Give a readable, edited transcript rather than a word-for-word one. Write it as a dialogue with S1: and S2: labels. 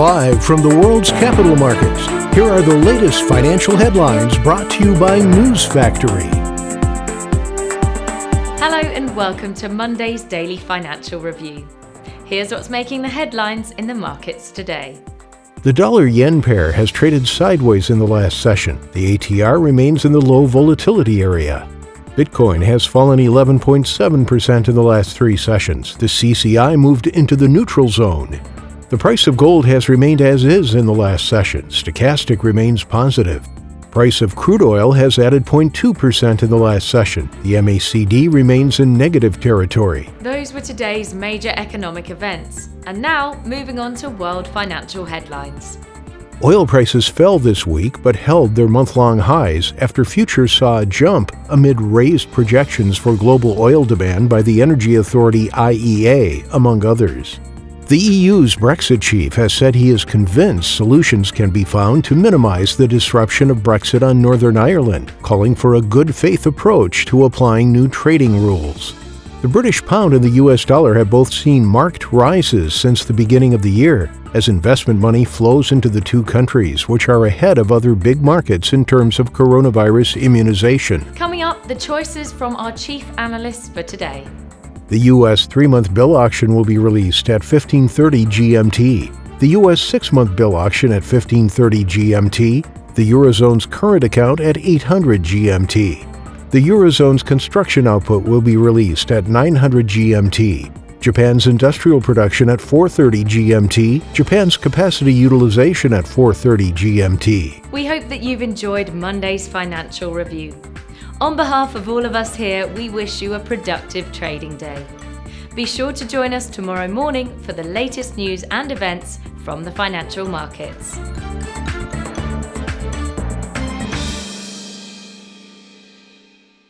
S1: Live from the world's capital markets, here are the latest financial headlines brought to you by News Factory.
S2: Hello and welcome to Monday's Daily Financial Review. Here's what's making the headlines in the markets today.
S1: The dollar-yen pair has traded sideways in the last session. The ATR remains in the low volatility area. Bitcoin has fallen 11.7% in the last 3 sessions. The CCI moved into the neutral zone. The price of gold has remained as is in the last session. Stochastic remains positive. Price of crude oil has added 0.2% in the last session. The MACD remains in negative territory.
S2: Those were today's major economic events. And now, moving on to world financial headlines.
S1: Oil prices fell this week but held their month-long highs after futures saw a jump amid raised projections for global oil demand by the energy authority IEA, among others. The EU's Brexit chief has said he is convinced solutions can be found to minimize the disruption of Brexit on Northern Ireland, calling for a good faith approach to applying new trading rules. The British pound and the US dollar have both seen marked rises since the beginning of the year, as investment money flows into the two countries, which are ahead of other big markets in terms of coronavirus immunization.
S2: Coming up, the choices from our chief analysts for today.
S1: The U.S. 3-month bill auction will be released at 15:30 GMT. The U.S. 6-month bill auction at 15:30 GMT. The Eurozone's current account at 800 GMT. The Eurozone's construction output will be released at 900 GMT. Japan's industrial production at 4:30 GMT. Japan's capacity utilization at 4:30 GMT.
S2: We hope that you've enjoyed Monday's financial review. On behalf of all of us here, we wish you a productive trading day. Be sure to join us tomorrow morning for the latest news and events from the financial markets.